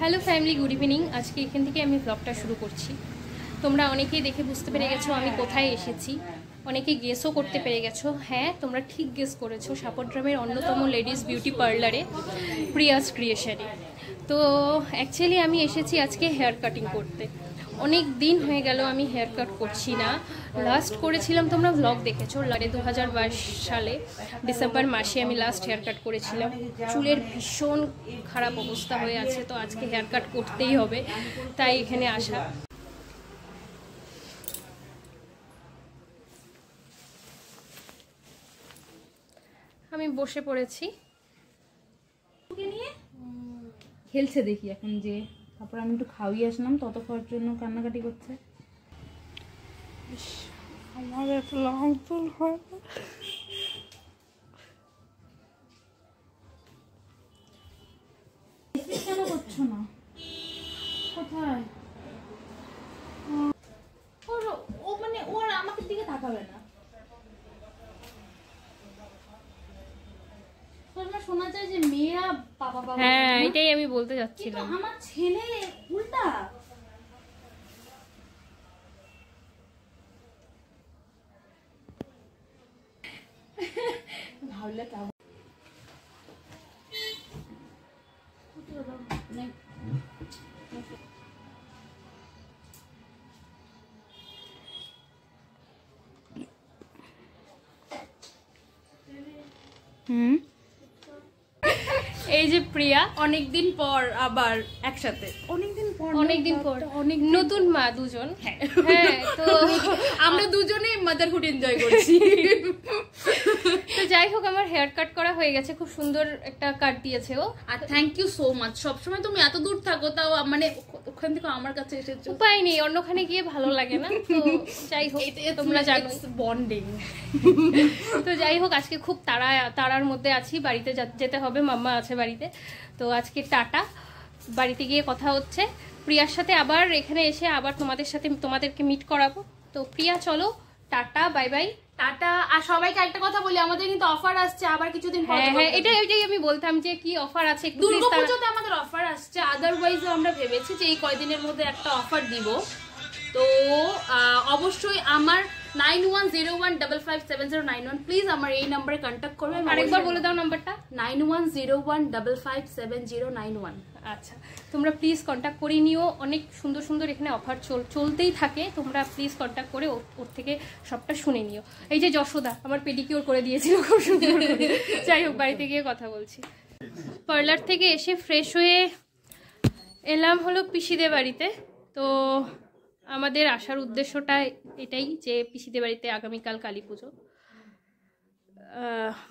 Hello family, good evening. আজকে এখান থেকে আমি ব্লগটা শুরু করছি। তোমরা অনেকেই দেখে বুঝতে পেরে গেছো আমি কোথায় এসেছি, অনেকে গেসও করতে পেরে গেছো। হ্যাঁ, তোমরা ঠিক গেস করেছো, সাপটগ্রামের অন্যতম লেডিস বিউটি পার্লারে, প্রিয়াস ক্রিয়েশনে। তো অ্যাকচুয়ালি আমি এসেছি আজকে হেয়ার কাটিং করতে। অনেক দিন হয়ে গেল আমি হেয়ার কাট করছি না। লাস্ট করেছিলাম, তোমরা ব্লগ দেখেছো, 2022 সালে ডিসেম্বর মাসে আমি লাস্ট হেয়ার কাট করেছিলাম। চুলের ভীষণ খারাপ অবস্থা হয়ে আছে, তো আজকে হেয়ার কাট করতেই হবে, তাই এখানে আসা। আমি বসে পড়েছি, খেলছে দেখি এখন, যে তারপর আমি একটু খাওয়াই আসলাম, তত খাওয়ার জন্য কান্নাকাটি করছে। আমার এত লং চুল হয় না। কেন করছো না? কোথায় ও? মানে ওর আমাকে দিকে তাকাবে না। শোনা যায় যে মেয়েরা বাবা বাবা। হ্যাঁ, এটাই আমি বলতে যাচ্ছিলাম। আমার ছেলে উল্টা। ভাবলে কেমন এই যে প্রিয়া, অনেকদিন পর আবার একসাথে, অনেকদিন পর অনেক নতুন মা দুজন। হ্যাঁ, তো আমরা দুজনেই মাদারহুড এনজয় করছি। তো যাই হোক, আমার হেয়ার কাট করা হয়ে গেছে, খুব সুন্দর একটা কাট দিয়েছে ও। আর থ্যাংক ইউ সো মাচ। সবসময় তুমি এত দূর থাকো, তাও মানে ওখান থেকে আমার কাছে এসেছো। উপায় নেই, অন্যখানে গিয়ে ভালো লাগে না। তো যাই হোক, তোমরা জানো বন্ডিং। তো যাই হোক, আজকে খুব তাড়ার মধ্যে আছি, বাড়িতে যেতে হবে, মাম্মা আছে বাড়িতে। তো আজকে টাটা, বাড়িতে গিয়ে কথা হচ্ছে প্রিয়ার সাথে। আবার এখানে এসে আবার তোমাদেরকে মিট করাবো। তো প্রিয়া চলো, টাটা, বাই বাই। টাটা। আর সবাইকে একটা কথা বলি, আমাদের কিন্তু অফার আসছে আবার কিছুদিন পর। হ্যাঁ, এটাই আমি বলতাম যে কি অফার আছে। দুর্গাপূজাতে আমাদের অফার আসছে, আদারওয়াইজও আমরা ভেবেছি যে এই কয়দিনের মধ্যে একটা অফার দিব। তো অবশ্যই আমার 9101557091, প্লিজ আমার এই নাম্বারে কন্ট্যাক্ট করবে। আরেকবার বলে দাও নাম্বারটা। 9101557091। আচ্ছা, তোমরা প্লিজ কন্ট্যাক্ট করে নিও। অনেক সুন্দর সুন্দর এখানে অফার চলতেই থাকে, তোমরা প্লিজ কন্ট্যাক্ট করে ওর থেকে সবটা শুনে নিও। এই যে যশোদা আমার পেডিকিউর করে দিয়েছিল খুব সুন্দর করে। যাই হোক, বাড়িতে গিয়ে কথা বলছি। পার্লার থেকে এসে ফ্রেশ হয়ে এলাম হলো পিসিদের বাড়িতে। তো আমাদের আসার উদ্দেশ্যটা এটাই যে পিসিদের বাড়িতে আগামীকাল কালী পুজো,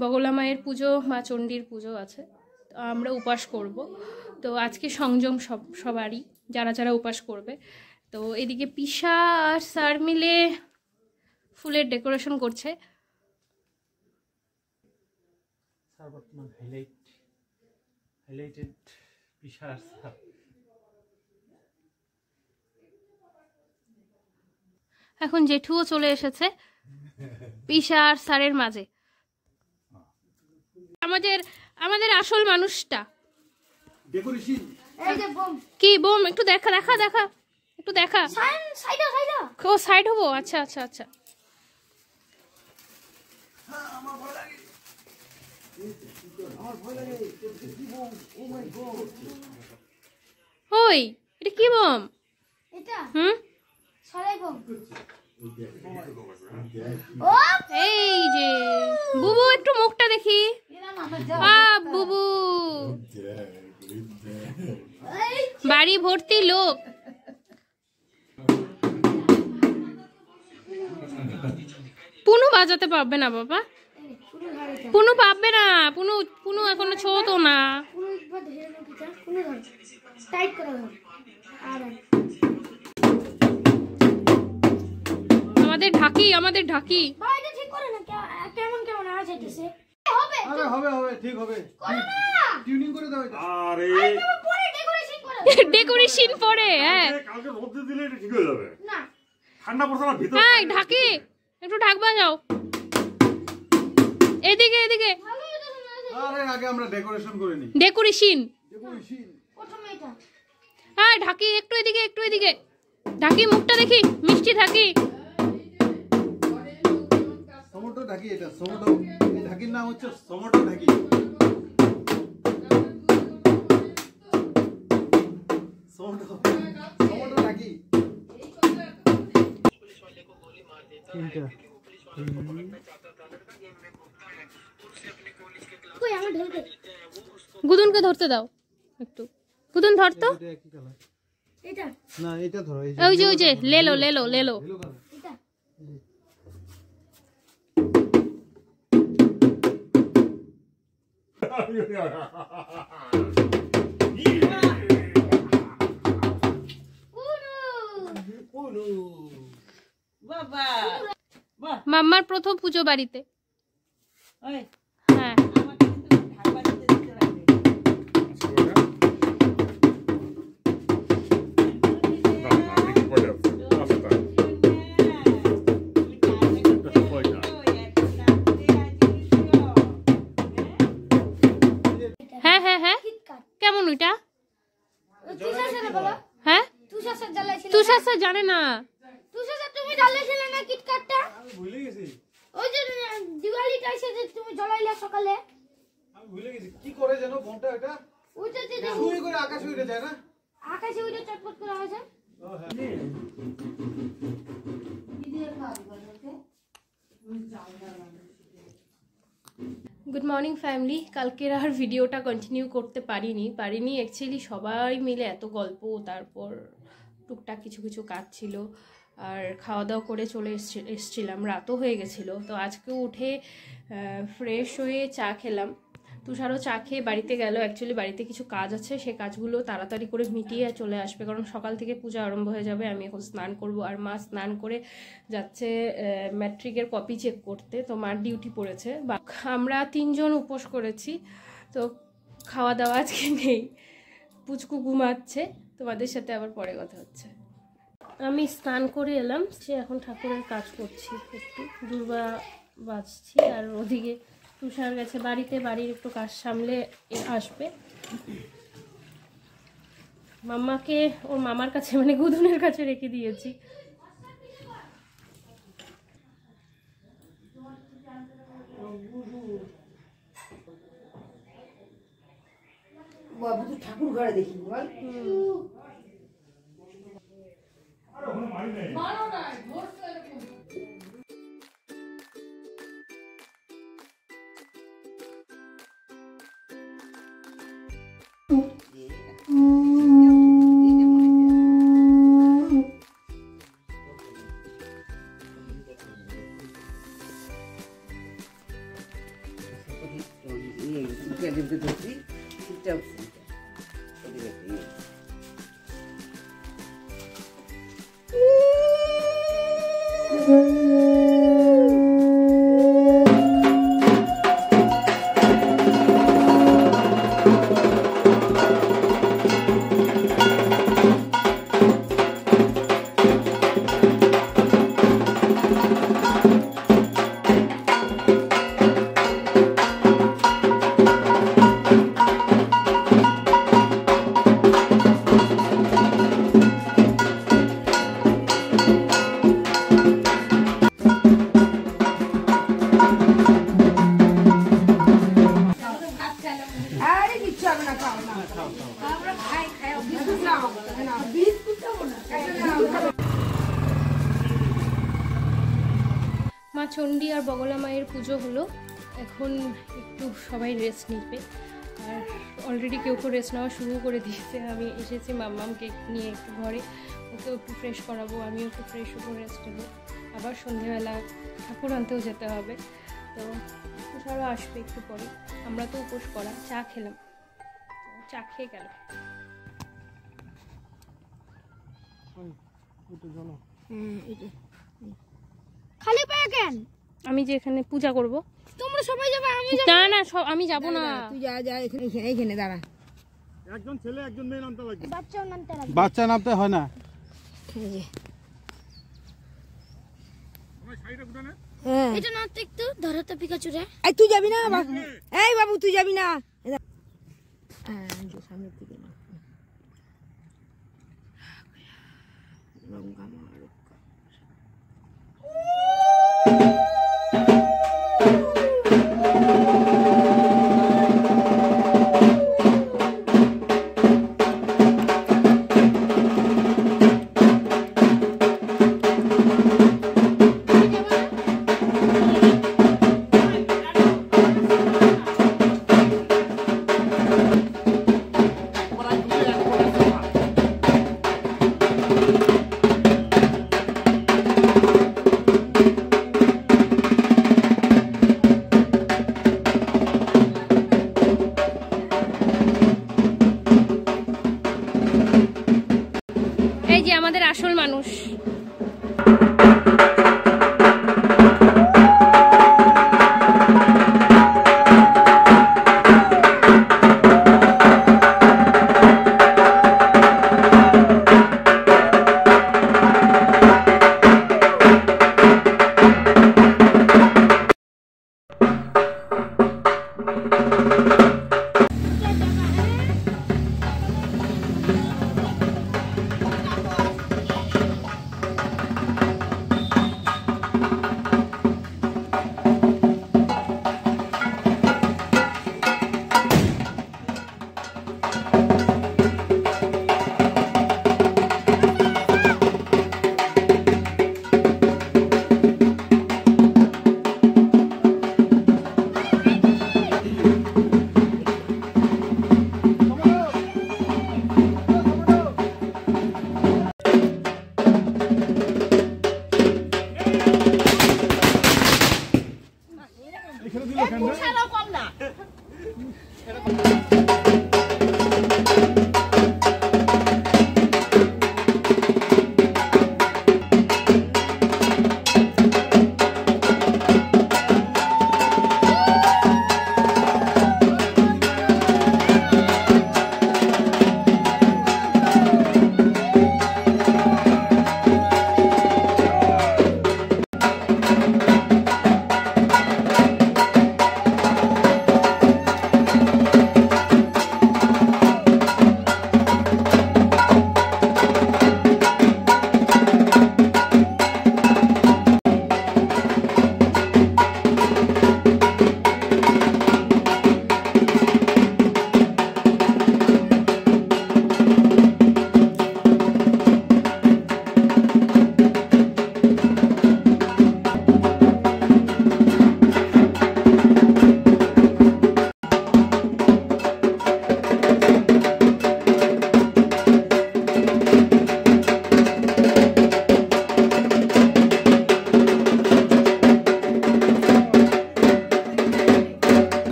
বগলা মায়ের পুজো, মা চণ্ডীর পুজো আছে। আমরা উপাস করব। তো আজকে সংযম সবারই, যারা উপাস করবে। তো এদিকে পিসা আর স্যার মিলে ফুলের ডেকোরেশন করছে। এখন জেঠুও চলে এসেছে পিসা আর স্যারের মাঝে। আমাদের আসল মানুষটা কি বোম, একটু দেখা একটু দেখা। ও সাইড হবো? আচ্ছা আচ্ছা আচ্ছা। ওই এটা কি বোম? এই যে বুবু, একটু মুখটা দেখি। বুবু, বাড়ি ভর্তি লোক। পুনু বাজাতে পারবে না বাবা, পুনু পারবে না। পুনু এখনো ছোট না। আমাদের ঢাকি ডেকোরেশন পরে। হ্যাঁ, ঢাকি একটু ঢাকবা যাও। এদিকে আরে আগে আমরা ডেকোরেশন করে নি। ডেকোরেশন প্রথমে এটা হ্যাঁ ঢাকি একটু এদিকে ঢাকি মুখটা দেখি মিষ্টি ঢাকি। টমেটো ঢাকি, এটা টমেটো, এই ঢাকির নাম হচ্ছে টমেটো ঢাকি। টমেটো ঢাকি তিনটা। গুদুনকে ধরতে দাও একটু, গুদুন ধরতো। এটা কি কালার? এটা না, এটা ধরো। ওই যে লেলো। এলো কালার। মাম্মার প্রথম পুজো বাড়িতে। হ্যাঁ হ্যাঁ কেমন ওইটা? হ্যাঁ তুষার স্যার জানে না। তুমি জ্বালিয়েছিলে না কিটকাটটা? আমি ভুলে গেছি। ওই যে দিওয়ালিটা এসে যে তুমি জ্বালাইলে সকালে, আমি ভুলে গেছি কি করে জানো বোনটা এটা? ওইটা যে শুয়ে করে আকাশে উড়ে যায় না? আকাশে ওইটা চটপট করে আছে। ও হ্যাঁ। Good morning family. কালকের আর ভিডিওটা কন্টিনিউ করতে পারিনি অ্যাকচুয়ালি সবাই মিলে এত গল্প, তারপর টুকটাক কিছু কাজ ছিল, আর খাওয়া দাওয়া করে চলে এসছিলাম, রাতও হয়ে গেছিলো। তো আজকে উঠে ফ্রেশ হয়ে চা খেলাম। তুষারও চা খেয়ে বাড়িতে গেল। অ্যাকচুয়ালি বাড়িতে কিছু কাজ আছে, সে কাজগুলো তাড়াতাড়ি করে মিটিয়ে চলে আসবে, কারণ সকাল থেকে পূজা আরম্ভ হয়ে যাবে। আমি এখন স্নান করব, আর মা স্নান করে যাচ্ছে ম্যাট্রিকের কপি চেক করতে। তো মার ডিউটি পড়েছে। বা আমরা 3 জন উপোস করেছি, তো খাওয়া দাওয়া আজকে নেই। পুচকু ঘুমাচ্ছে। তোমাদের সাথে আবার পরে কথা হচ্ছে। আমি স্নান করে এলাম, সে এখন ঠাকুরের কাজ করছি, একটু দুর্বা বাজছি। আর ওদিকে তুষার গেছে বাড়িতে, বাড়ির একটু কাজ সামলে আসবে। মাম্মাকে ওর মামার কাছে, মানে গুদুনের কাছে রেখে দিয়েছি। ঠাকুর ঘরে দেখি বল। মা চণ্ডী আর বগলা মায়ের পুজো হলো। এখন একটু সবাই রেস্ট নিবে, আর অলরেডি কেউ রেস্ট নেওয়া শুরু করে দিয়েছে। আমি এসেছি মাম্মামকে নিয়ে একটু ঘরে, ওকেও একটু ফ্রেশ করাবো, আমিও একটু ফ্রেশ হবো, রেস্ট নেবো। আবার সন্ধেবেলা ঠাকুর আনতেও যেতে হবে, তো তুষারও আসবে একটু পরে। আমরা তো উপোস করা, চা খেলাম, চা খেয়ে গেল। খালি পায়ে কেন? আমি যে এখানে পূজা করব। তোমরা সবাই যাবে, আমি না না আমি যাব না। তুই যা এখানে দাঁড়া। একজন ছেলে একজন মেয়ে নামতে লাগবে। বাচ্চাও নামতে লাগবে। বাচ্চা নামতে হয় না। এটা না তো একটু ধরো তো পিকাচু রে। এই তুই যাবি না বাবু? এই বাবু তুই যাবি না? সামনের দিকে না। লঙ্কা মারুক। এই যে আমাদের আসল মানুষ।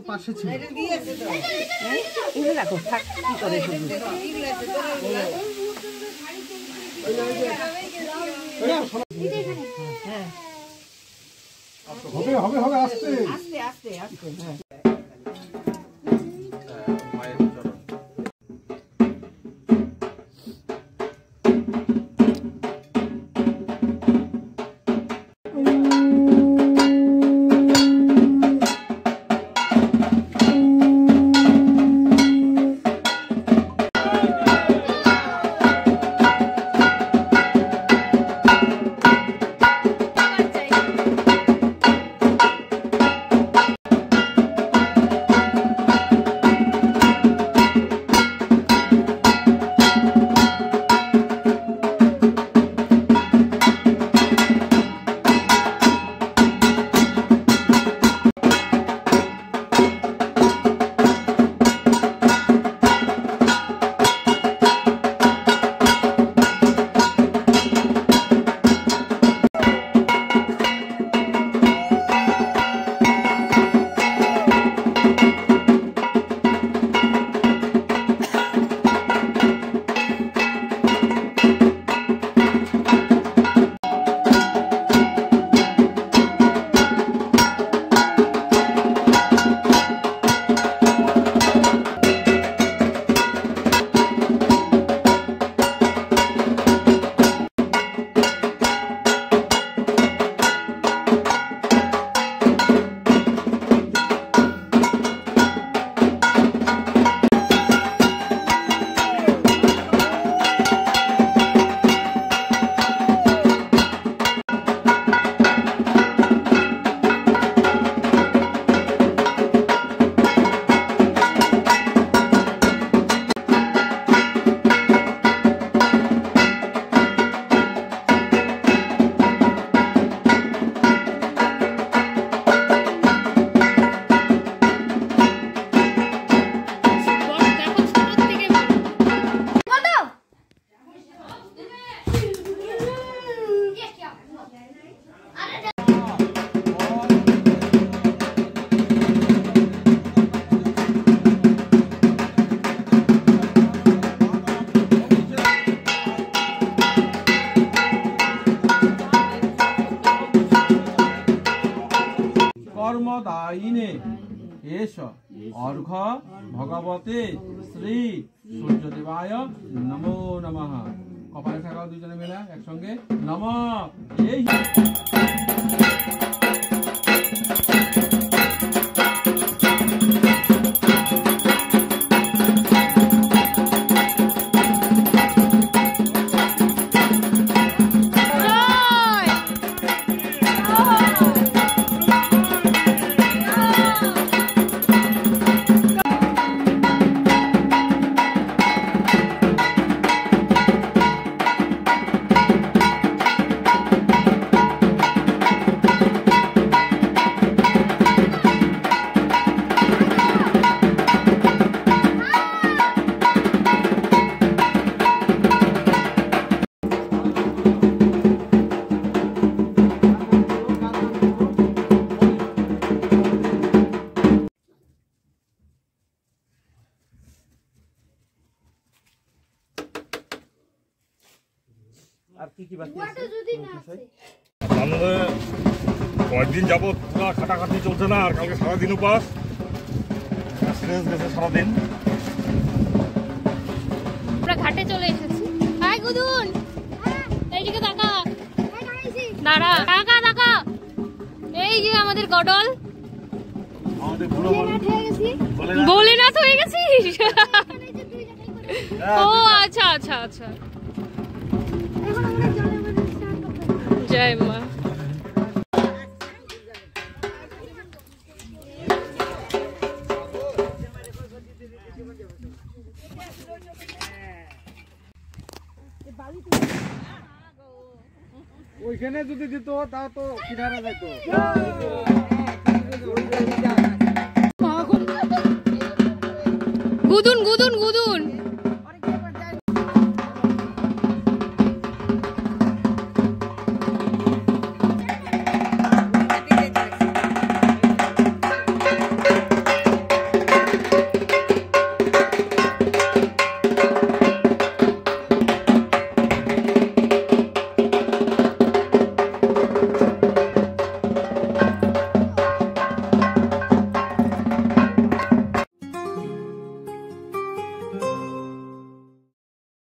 পাশে ছিল দেখো থাক কি করে হবে হবে হবে আস্তে আস্তে আস্তে আস্তে। হ্যাঁ কর্মদায়িনে এষ অর্ঘ ভগবতে শ্রী সূর্যদেবায় নমো নমঃ। কপালে থাকাও দুজনে মিলে একসঙ্গে নমঃ। এই আর কি বাকি আছে? যদি না আসে আমাদের কয়েকদিন যাবত পুরো খাটাখাটি চলছে না, আর কালকে সারাদিন উপাস, সিরিয়াস গেছে সারাদিন। আমরা ঘাটে চলে এসেছি। হাই গুদুন, এইদিকে তাকা, দাঁড়া, তাকা তাকা। এই যে আমাদের গডল। আমাদের পুরো ভোলেনাথ হয়ে গেছিস? ও আচ্ছা আচ্ছা আচ্ছা। জয় মা। ওইখানে যদি দিত তা তো কিনারা যাইতো। গুদুন গুদুন গুদুন।